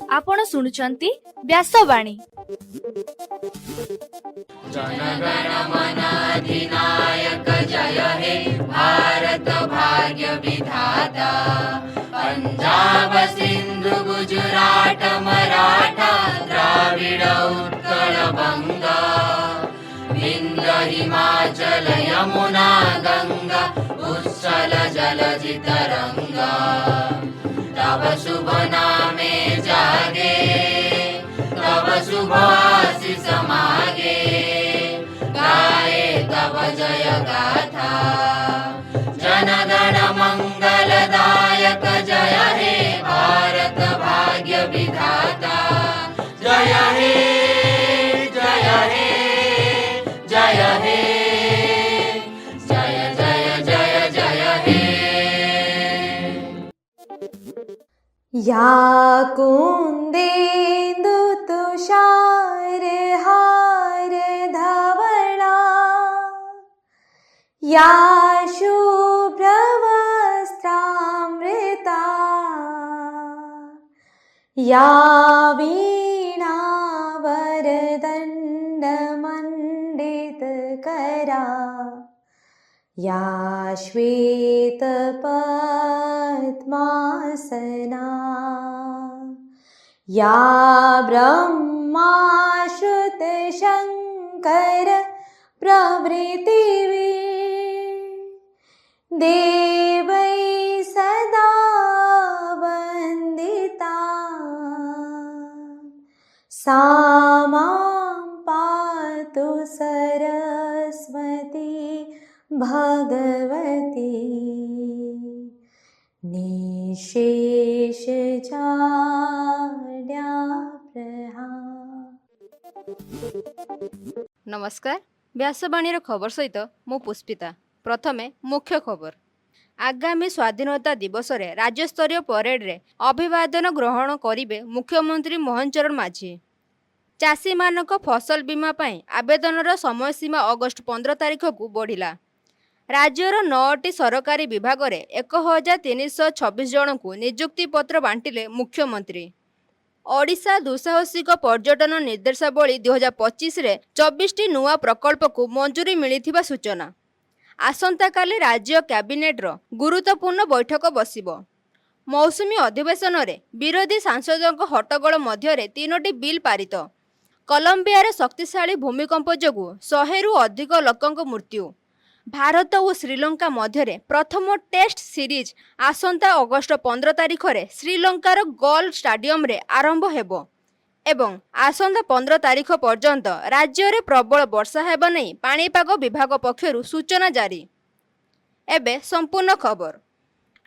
आपण शुणुचंती व्यासवाणी। जनगण मन अधिनायक जय हे भारत भाग्य विधाता। पंजाब सिंधु गुजरात मराठा द्राविड उत्कल बंगा। विंध्य हिमाचल यमुना गंगा उच्छल जलधि तरंगा। तव शुभ नामे जागे तव शुभ आशीष मागे। गाए तव जय गाथा जनगण मंगलदायक जय हे भारत भाग्य विधाता। जय हे जय हे जय हे जय जय जय जय हे। या कुन्देन्दु तुषार हार धवला। या शुभ्रवस्त्रामृता। या वीणा वरदण्ड मण्डितकरा। या श्वेत पद्मासना। या ब्रह्मा श्रुत शंकर प्रभृतिवी। देवै सदा वन्दिता। सा मां पातु सरस्वती भगवती। निशेष नमस्कार। व्यासवाणी खबर सहित मु पुष्पिता। प्रथमे मुख्य खबर। आगामी स्वाधीनता दिवस रे राज्यस्तरीय परेड रे अभिवादन ग्रहण करिवे मुख्यमंत्री मोहन चरण माझी। चाषी मानक फसल बीमा पाई आवेदनर समय सीमा अगस्ट 15 तारिख को बढ़िला। राज्यर 9टी सरकारी विभाग रे 1326 जन को नियुक्ति पत्र बांटिले मुख्यमंत्री। ओडिशा दुस्साहसिक पर्यटन निर्देशावली 2025 रे 24टी नुआ प्रकल्प को मंजूरी मिलिथिबा सूचना। आसंता काली राज्य कैबिनेट रो गुरुत्वपूर्ण बैठक बसिबो। मौसुमी अधिवेशन रे विरोधी सांसदों हट्टगोल मध्य 3टी बिल पारित। कोलंबिया रे शक्तिशाली भूमिकंप जोगु 100 रु अधिक लोकंक मृत्यु। भारत और श्रीलंका मध्य प्रथम टेस्ट सीरीज आसंता अगस्ट 15 तारिख रे श्रीलंकार गोल स्टाडियम रे आरंभ हेबो एवं आसंता 15 तारिख पर्यंत राज्य रे प्रबल वर्षा हेबा नै पाणीपाग विभाग पक्षरु सूचना जारी। एबे संपूर्ण खबर।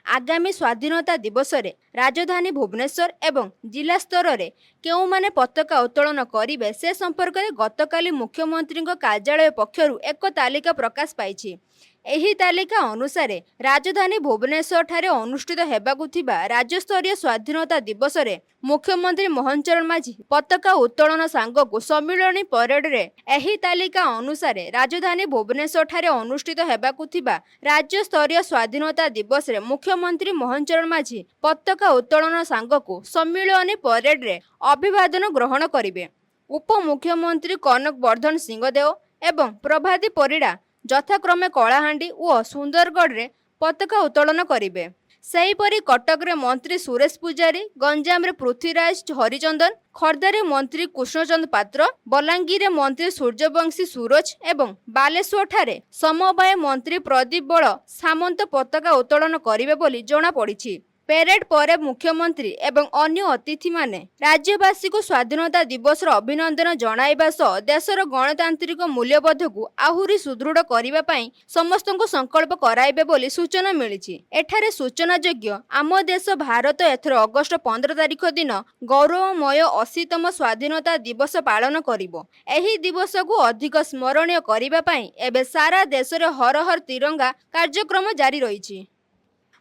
आगामी स्वाधीनता दिवस रे राजधानी भुवनेश्वर एवं जिला स्तर रे केउ माने पताका उत्तोलन करिवे से संपर्क में गतकाली मुख्यमंत्री कार्यालय पक्षरु एक तालिका प्रकाश पाइछि। एही तालिका अनुसार राजधानी भुवनेश्वर ठारे अनुष्ठित हेबाकु थिबा राज्यस्तरीय स्वाधीनता दिवस रे मुख्यमंत्री मोहन चरण माझी पताका उत्तोलन सांगकु सम्मिलनी परेड रे एही तालिका अनुसार राजधानी भुवनेश्वर ठारे अनुष्ठित हेबाकु थिबा राज्यस्तरीय स्वाधीनता दिवस रे मुख्यमंत्री मोहन चरण माझी पताका उत्तोलन सांगकु सम्मिलनी परेड रे अभिवादन ग्रहण करिवे। उपमुख्यमंत्री कनक वर्धन सिंहदेव एवं प्रभाती परिड़ा यथाक्रमे कलाहांडी और सुंदरगढ़ रे पताका उत्तोलन करिवे। सेहीपरि कटक रे मंत्री सुरेश पुजारी, गंजाम रे पृथ्वीराज हरिचंदन, खर्दा रे मंत्री कृष्णचंद पात्र, बलांगीर रे मंत्री सूर्यवंशी सूरज एवं बालेश्वर ठारे समवाय मंत्री प्रदीप बल सामंत पताका उत्तोलन करिवे बोली जणा पड़िछि। पेरेड पर मुख्यमंत्री एवं अन्य अतिथि माने राज्यवासी को स्वाधीनता दिवस अभिनंदन जणाइबा सह देशर गणतांत्रिक मूल्यबोध को आहुरी सुदृढ़ करने पाई समस्त को संकल्प कराइबे बोली सूचना मिली। एठारे सूचनायोग्य आम देश भारत एथर अगस्ट 15 तारिख दिन गौरवमय 80तम स्वाधीनता दिवस पालन करिबो। एही दिवस को अधिक स्मरणीय करने पाई एबे सारा देश रे हर हर तिरंगा कार्यक्रम जारी रही।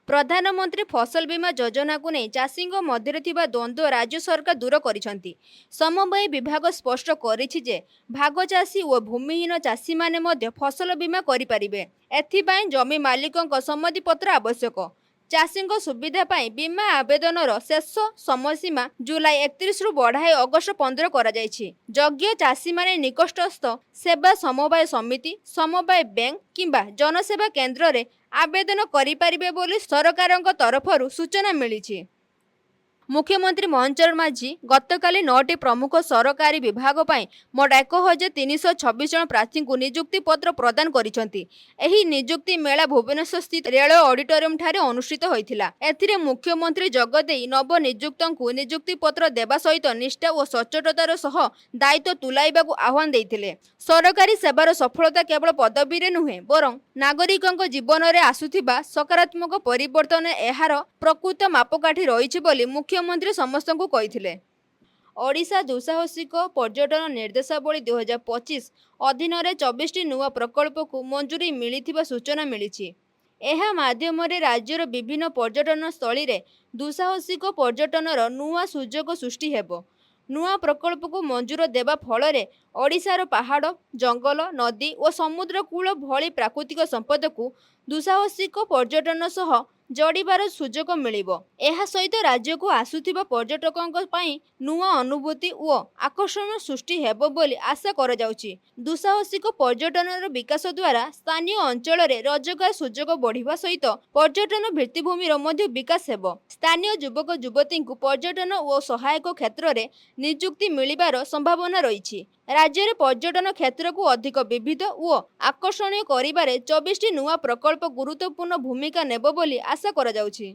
ପ୍ରଧାନମନ୍ତ୍ରୀ ଫସଲ ବୀମା ଯୋଜନାକୁ ନେଇ ଚାଷୀଙ୍କ ମଧ୍ୟରେ ଥିବା ଦ୍ୱନ୍ଦ୍ୱ ରାଜ୍ୟ ସରକାର ଦୂର କରିଛନ୍ତି। ସମବାୟ ବିଭାଗ ସ୍ପଷ୍ଟ କରିଛି ଯେ ଭାଗ ଚାଷୀ ଓ ଭୂମିହୀନ ଚାଷୀମାନେ ମଧ୍ୟ ଫସଲ ବୀମା କରିପାରିବେ। ଏଥିପାଇଁ ଜମି ମାଲିକଙ୍କ ସମ୍ମତିପତ୍ର ଆବଶ୍ୟକ। ଚାଷୀଙ୍କ ସୁବିଧା ପାଇଁ ବୀମା ଆବେଦନର ଶେଷ ସମୟସୀମା ଜୁଲାଇ 31ରୁ ବଢ଼ାଇ ଅଗଷ୍ଟ 15 କରାଯାଇଛି। ଯୋଗ୍ୟ ଚାଷୀମାନେ ନିକଟସ୍ଥ ସେବା ସମବାୟ ସମିତି, ସମବାୟ ବ୍ୟାଙ୍କ କିମ୍ବା ଜନସେବା କେନ୍ଦ୍ରରେ ଆବେଦନ କରିପାରିବେ ବୋଲି ସରକାରଙ୍କ ତରଫରୁ ସୂଚନା ମିଳିଛି। ମୁଖ୍ୟମନ୍ତ୍ରୀ ମୋହନ ଚରଣ ମାଝୀ ଗତକାଲି 9ଟି ପ୍ରମୁଖ ସରକାରୀ ବିଭାଗ ପାଇଁ ମୋଟ 1326 ଜଣ ପ୍ରାର୍ଥୀଙ୍କୁ ନିଯୁକ୍ତି ପତ୍ର ପ୍ରଦାନ କରିଛନ୍ତି। ଏହି ନିଯୁକ୍ତି ମେଳା ଭୁବନେଶ୍ୱରସ୍ଥିତ ରେଳ ଅଡିଟୋରିୟମଠାରେ ଅନୁଷ୍ଠିତ ହୋଇଥିଲା। ଏଥିରେ ମୁଖ୍ୟମନ୍ତ୍ରୀ ଯୋଗଦେଇ ନବନିଯୁକ୍ତଙ୍କୁ ନିଯୁକ୍ତି ପତ୍ର ଦେବା ସହିତ ନିଷ୍ଠା ଓ ସଚ୍ଚୋଟତାର ସହ ଦାୟିତ୍ୱ ତୁଲାଇବାକୁ ଆହ୍ୱାନ ଦେଇଥିଲେ। ସରକାରୀ ସେବାର ସଫଳତା କେବଳ ପଦବୀରେ ନୁହେଁ ବରଂ ନାଗରିକଙ୍କ ଜୀବନରେ ଆସୁଥିବା ସକାରାତ୍ମକ ପରିବର୍ତ୍ତନ ଏହାର ପ୍ରକୃତ ମାପକାଠି ରହିଛି ବୋଲି ମୁଖ୍ୟମନ୍ତ୍ରୀ ସମସ୍ତଙ୍କୁ କହିଥିଲେ। ଓଡ଼ିଶା ଦୁଃସାହସିକ ପର୍ଯ୍ୟଟନ ନିର୍ଦ୍ଦେଶାବଳୀ 2025 ଅଧୀନରେ 24ଟି ନୂଆ ପ୍ରକଳ୍ପକୁ ମଞ୍ଜୁରୀ ମିଳିଥିବା ସୂଚନା ମିଳିଛି। ଏହା ମାଧ୍ୟମରେ ରାଜ୍ୟର ବିଭିନ୍ନ ପର୍ଯ୍ୟଟନ ସ୍ଥଳୀରେ ଦୁଃସାହସିକ ପର୍ଯ୍ୟଟନର ନୂଆ ସୁଯୋଗ ସୃଷ୍ଟି ହେବ। ନୂଆ ପ୍ରକଳ୍ପକୁ ମଞ୍ଜୁର ଦେବା ଫଳରେ ଓଡ଼ିଶାର ପାହାଡ଼, ଜଙ୍ଗଲ, ନଦୀ ଓ ସମୁଦ୍ର କୂଳ ଭଳି ପ୍ରାକୃତିକ ସମ୍ପଦକୁ ଦୁଃସାହସିକ ପର୍ଯ୍ୟଟନ ସହ ଯୋଡ଼ିବାର ସୁଯୋଗ ମିଳିବ। ଏହା ସହିତ ରାଜ୍ୟକୁ ଆସୁଥିବା ପର୍ଯ୍ୟଟକଙ୍କ ପାଇଁ ନୂଆ ଅନୁଭୂତି ଓ ଆକର୍ଷଣ ସୃଷ୍ଟି ହେବ ବୋଲି ଆଶା କରାଯାଉଛି। ଦୁଃସାହସିକ ପର୍ଯ୍ୟଟନର ବିକାଶ ଦ୍ୱାରା ସ୍ଥାନୀୟ ଅଞ୍ଚଳରେ ରୋଜଗାର ସୁଯୋଗ ବଢ଼ିବା ସହିତ ପର୍ଯ୍ୟଟନ ଭିତ୍ତିଭୂମିର ମଧ୍ୟ ବିକାଶ ହେବ। ସ୍ଥାନୀୟ ଯୁବକ ଯୁବତୀଙ୍କୁ ପର୍ଯ୍ୟଟନ ଓ ସହାୟକ କ୍ଷେତ୍ରରେ ନିଯୁକ୍ତି ମିଳିବାର ସମ୍ଭାବନା ରହିଛି। ରାଜ୍ୟରେ ପର୍ଯ୍ୟଟନ କ୍ଷେତ୍ରକୁ ଅଧିକ ବିବିଧ ଓ ଆକର୍ଷଣୀୟ କରିବାରେ 24ଟି ନୂଆ ପ୍ରକଳ୍ପ ଗୁରୁତ୍ୱପୂର୍ଣ୍ଣ ଭୂମିକା ନେବ ବୋଲି ଆଶା କରାଯାଉଛି।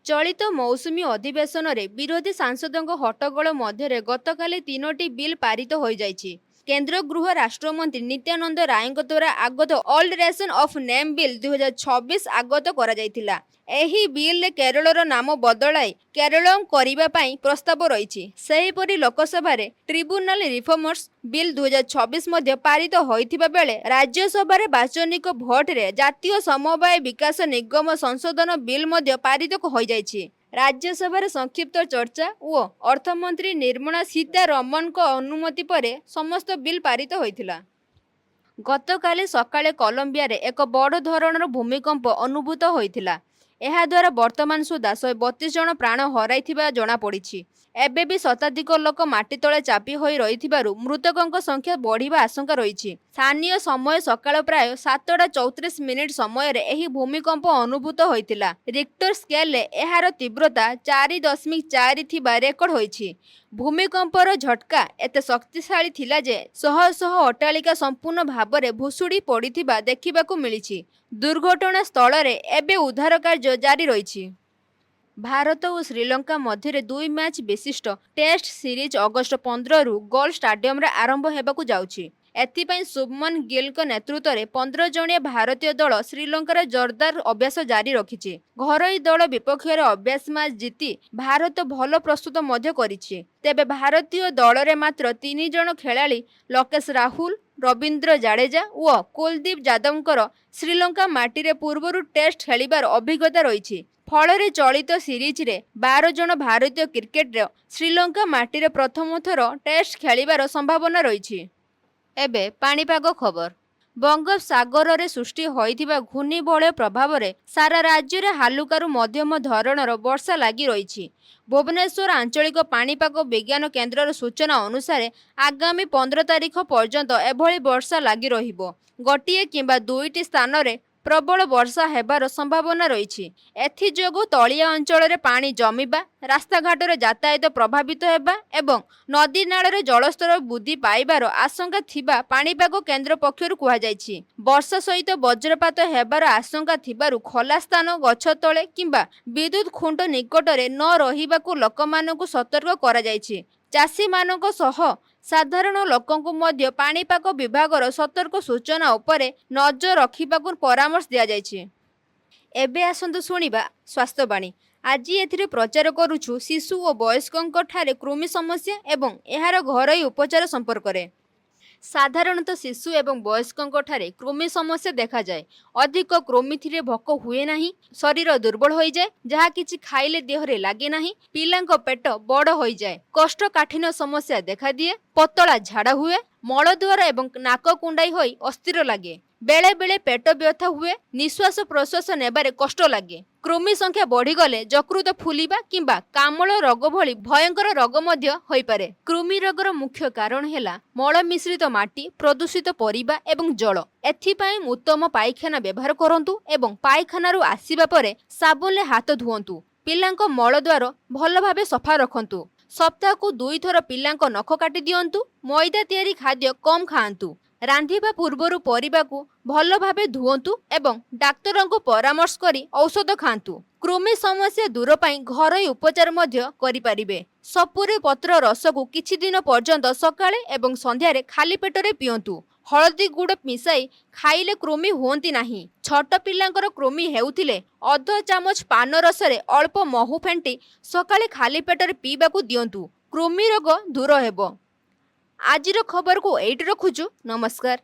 ଚଳିତ ମୌସୁମୀ ଅଧିବେଶନରେ ବିରୋଧୀ ସାଂସଦଙ୍କ ହଟ୍ଟଗୋଳ ମଧ୍ୟରେ ଗତକାଲି 3ଟି ବିଲ୍ ପାରିତ ହୋଇଯାଇଛି। କେନ୍ଦ୍ର ଗୃହ ରାଷ୍ଟ୍ରମନ୍ତ୍ରୀ ନିତ୍ୟାନନ୍ଦ ରାୟଙ୍କ ଦ୍ୱାରା ଆଗତ ଅଲ୍ଟରେସନ୍ ଅଫ୍ ନେମ୍ ବିଲ୍ 2026 ଆଗତ କରାଯାଇଥିଲା। ଏହି ବିଲ୍ରେ କେରଳର ନାମ ବଦଳାଇ କେରଳମ୍ କରିବା ପାଇଁ ପ୍ରସ୍ତାବ ରହିଛି। ସେହିପରି ଲୋକସଭାରେ ଟ୍ରିବ୍ୟୁନାଲ ରିଫର୍ମର୍ସ ବିଲ୍ 2026 ମଧ୍ୟ ପାରିତ ହୋଇଥିବା ବେଳେ ରାଜ୍ୟସଭାରେ ବାଚନିକ ଭୋଟରେ ଜାତୀୟ ସମବାୟ ବିକାଶ ନିଗମ ସଂଶୋଧନ ବିଲ୍ ମଧ୍ୟ ପାରିତ ହୋଇଯାଇଛି। ରାଜ୍ୟସଭାରେ ସଂକ୍ଷିପ୍ତ ଚର୍ଚ୍ଚା ଓ ଅର୍ଥମନ୍ତ୍ରୀ ନିର୍ମଳା ସୀତାରମଣଙ୍କ ଅନୁମତି ପରେ ସମସ୍ତ ବିଲ୍ ପାରିତ ହୋଇଥିଲା। ଗତକାଲି ସକାଳେ କଲମ୍ବିଆରେ ଏକ ବଡ଼ ଧରଣର ଭୂମିକମ୍ପ ଅନୁଭୂତ ହୋଇଥିଲା। ଏହାଦ୍ୱାରା ବର୍ତ୍ତମାନ ସୁଦ୍ଧା 132 ଜଣ ପ୍ରାଣ ହରାଇଥିବା ଜଣାପଡ଼ିଛି। ଏବେ ବି ଶତାଧିକ ଲୋକ ମାଟି ତଳେ ଚାପି ହୋଇ ରହିଥିବାରୁ ମୃତକଙ୍କ ସଂଖ୍ୟା ବଢ଼ିବା ଆଶଙ୍କା ରହିଛି। ସ୍ଥାନୀୟ ସମୟ ସକାଳ ପ୍ରାୟ 7:34 ସମୟରେ ଏହି ଭୂମିକମ୍ପ ଅନୁଭୂତ ହୋଇଥିଲା। ରିକ୍ଟର ସ୍କେଲରେ ଏହାର ତୀବ୍ରତା 4.4 ଥିବା ରେକର୍ଡ ହୋଇଛି। ଭୂମିକମ୍ପର ଝଟକା ଏତେ ଶକ୍ତିଶାଳୀ ଥିଲା ଯେ ଶହ ଶହ ଅଟ୍ଟାଳିକା ସମ୍ପୂର୍ଣ୍ଣ ଭାବରେ ଭୁଶୁଡ଼ି ପଡ଼ିଥିବା ଦେଖିବାକୁ ମିଳିଛି। ଦୁର୍ଘଟଣା ସ୍ଥଳରେ ଏବେ ଉଦ୍ଧାର କାର୍ଯ୍ୟ ଜାରି ରହିଛି। ଭାରତ ଓ ଶ୍ରୀଲଙ୍କା ମଧ୍ୟରେ 2 ମ୍ୟାଚ୍ ବିଶିଷ୍ଟ ଟେଷ୍ଟ ସିରିଜ୍ ଅଗଷ୍ଟ 15ରୁ ଗୋଲ୍ ଷ୍ଟାଡିୟମରେ ଆରମ୍ଭ ହେବାକୁ ଯାଉଛି। ଏଥିପାଇଁ ଶୁଭମନ ଗିଲଙ୍କ ନେତୃତ୍ୱରେ 15 ଜଣିଆ ଭାରତୀୟ ଦଳ ଶ୍ରୀଲଙ୍କାର ଜୋରଦାର ଅଭ୍ୟାସ ଜାରି ରଖିଛି। ଘରୋଇ ଦଳ ବିପକ୍ଷରେ ଅଭ୍ୟାସ ମ୍ୟାଚ୍ ଜିତି ଭାରତ ଭଲ ପ୍ରସ୍ତୁତ ମଧ୍ୟ କରିଛି। ତେବେ ଭାରତୀୟ ଦଳରେ ମାତ୍ର 3 ଜଣ ଖେଳାଳି ଲୋକେଶ ରାହୁଲ, ରବୀନ୍ଦ୍ର ଜାଡେଜା ଓ କୁଲଦୀପ ଯାଦବଙ୍କର ଶ୍ରୀଲଙ୍କା ମାଟିରେ ପୂର୍ବରୁ ଟେଷ୍ଟ ଖେଳିବାର ଅଭିଜ୍ଞତା ରହିଛି। ଫଳରେ ଚଳିତ ସିରିଜରେ 12 ଜଣ ଭାରତୀୟ କ୍ରିକେଟର ଶ୍ରୀଲଙ୍କା ମାଟିରେ ପ୍ରଥମ ଥର ଟେଷ୍ଟ ଖେଳିବାର ସମ୍ଭାବନା ରହିଛି। ଏବେ ପାଣିପାଗ ଖବର। ବଙ୍ଗୋପସାଗରରେ ସୃଷ୍ଟି ହୋଇଥିବା ଘୂର୍ଣ୍ଣିବଳୟ ପ୍ରଭାବରେ ସାରା ରାଜ୍ୟରେ ହାଲୁକାରୁ ମଧ୍ୟମ ଧରଣର ବର୍ଷା ଲାଗି ରହିଛି। ଭୁବନେଶ୍ୱର ଆଞ୍ଚଳିକ ପାଣିପାଗ ବିଜ୍ଞାନ କେନ୍ଦ୍ରର ସୂଚନା ଅନୁସାରେ ଆଗାମୀ 15 ତାରିଖ ପର୍ଯ୍ୟନ୍ତ ଏଭଳି ବର୍ଷା ଲାଗି ରହିବ। ଗୋଟିଏ କିମ୍ବା 2ଟି ସ୍ଥାନରେ ପ୍ରବଳ ବର୍ଷା ହେବାର ସମ୍ଭାବନା ରହିଛି। ଏଥିଯୋଗୁଁ ତଳିଆ ଅଞ୍ଚଳରେ ପାଣି ଜମିବା, ରାସ୍ତାଘାଟରେ ଯାତାୟାତ ପ୍ରଭାବିତ ହେବା ଏବଂ ନଦୀ ନାଳରେ ଜଳସ୍ତର ବୃଦ୍ଧି ପାଇବାର ଆଶଙ୍କା ଥିବା ପାଣିପାଗ କେନ୍ଦ୍ର ପକ୍ଷରୁ କୁହାଯାଇଛି। ବର୍ଷା ସହିତ ବଜ୍ରପାତ ହେବାର ଆଶଙ୍କା ଥିବାରୁ ଖୋଲା ସ୍ଥାନ, ଗଛ ତଳେ କିମ୍ବା ବିଦ୍ୟୁତ ଖୁଣ୍ଟ ନିକଟରେ ନ ରହିବାକୁ ଲୋକମାନଙ୍କୁ ସତର୍କ କରାଯାଇଛି। ଚାଷୀମାନଙ୍କ ସହ ସାଧାରଣ ଲୋକଙ୍କୁ ମଧ୍ୟ ପାଣିପାଗ ବିଭାଗର ସତର୍କ ସୂଚନା ଉପରେ ନଜର ରଖିବାକୁ ପରାମର୍ଶ ଦିଆଯାଇଛି। ଏବେ ଆସନ୍ତୁ ଶୁଣିବା ସ୍ୱାସ୍ଥ୍ୟବାଣୀ। ଆଜି ଏଥିରେ ପ୍ରଚାର କରୁଛୁ ଶିଶୁ ଓ ବୟସ୍କଙ୍କ ଠାରେ କୃମି ସମସ୍ୟା ଏବଂ ଏହାର ଘରୋଇ ଉପଚାର ସମ୍ପର୍କରେ। ସାଧାରଣତଃ ଶିଶୁ ଏବଂ ବୟସ୍କଙ୍କ ଠାରେ କୃମି ସମସ୍ୟା ଦେଖାଯାଏ। ଅଧିକ କୃମିଥିରେ ଭୋକ ହୁଏ ନାହିଁ, ଶରୀର ଦୁର୍ବଳ ହୋଇଯାଏ, ଯାହା କିଛି ଖାଇଲେ ଦେହରେ ଲାଗେ ନାହିଁ, ପିଲାଙ୍କ ପେଟ ବଡ଼ ହୋଇଯାଏ, କୋଷ୍ଠକାଠିନ୍ୟ ସମସ୍ୟା ଦେଖାଦିଏ, ପତଳା ଝାଡ଼ା ହୁଏ, ମଳଦ୍ୱାର ଏବଂ ନାକ କୁଣ୍ଡାଇ ହୋଇ ଅସ୍ଥିର ଲାଗେ, ବେଳେ ବେଳେ ପେଟ ବ୍ୟଥା ହୁଏ, ନିଶ୍ୱାସ ପ୍ରଶ୍ୱାସ ନେବାରେ କଷ୍ଟ ଲାଗେ। କୃମି ସଂଖ୍ୟା ବଢ଼ିଗଲେ ଯକୃତ ଫୁଲିବା କିମ୍ବା କାମଳ ରୋଗ ଭଳି ଭୟଙ୍କର ରୋଗ ମଧ୍ୟ ହୋଇପାରେ। କୃମି ରୋଗର ମୁଖ୍ୟ କାରଣ ହେଲା ମଳ ମିଶ୍ରିତ ମାଟି, ପ୍ରଦୂଷିତ ପରିବା ଏବଂ ଜଳ। ଏଥିପାଇଁ ଉତ୍ତମ ପାଇଖାନା ବ୍ୟବହାର କରନ୍ତୁ ଏବଂ ପାଇଖାନାରୁ ଆସିବା ପରେ ସାବୁନରେ ହାତ ଧୁଅନ୍ତୁ। ପିଲାଙ୍କ ମଳଦ୍ୱାର ଭଲ ଭାବେ ସଫା ରଖନ୍ତୁ। ସପ୍ତାହକୁ 2 ଥର ପିଲାଙ୍କ ନଖ କାଟି ଦିଅନ୍ତୁ। ମଇଦା ତିଆରି ଖାଦ୍ୟ କମ୍ ଖାଆନ୍ତୁ। ରାନ୍ଧିବା ପୂର୍ବରୁ ପରିବାକୁ ଭଲ ଭାବେ ଧୁଅନ୍ତୁ ଏବଂ ଡାକ୍ତରଙ୍କୁ ପରାମର୍ଶ କରି ଔଷଧ ଖାଆନ୍ତୁ। କୃମି ସମସ୍ୟା ଦୂର ପାଇଁ ଘରୋଇ ଉପଚାର ମଧ୍ୟ କରିପାରିବେ। ସପୁରୀ ପତ୍ର ରସକୁ କିଛି ଦିନ ପର୍ଯ୍ୟନ୍ତ ସକାଳେ ଏବଂ ସନ୍ଧ୍ୟାରେ ଖାଲି ପେଟରେ ପିଅନ୍ତୁ। ହଳଦୀ ଗୁଡ଼ ମିଶାଇ ଖାଇଲେ କୃମି ହୁଅନ୍ତି ନାହିଁ। ଛୋଟ ପିଲାଙ୍କର କୃମି ହେଉଥିଲେ ଅଧ ଚାମଚ ପାନ ରସରେ ଅଳ୍ପ ମହୁ ଫେଣ୍ଟି ସକାଳେ ଖାଲି ପେଟରେ ପିଇବାକୁ ଦିଅନ୍ତୁ। କୃମି ରୋଗ ଦୂର ହେବ। ଆଜିର ଖବରକୁ ଏଇଠି ରଖୁଛୁ। ନମସ୍କାର।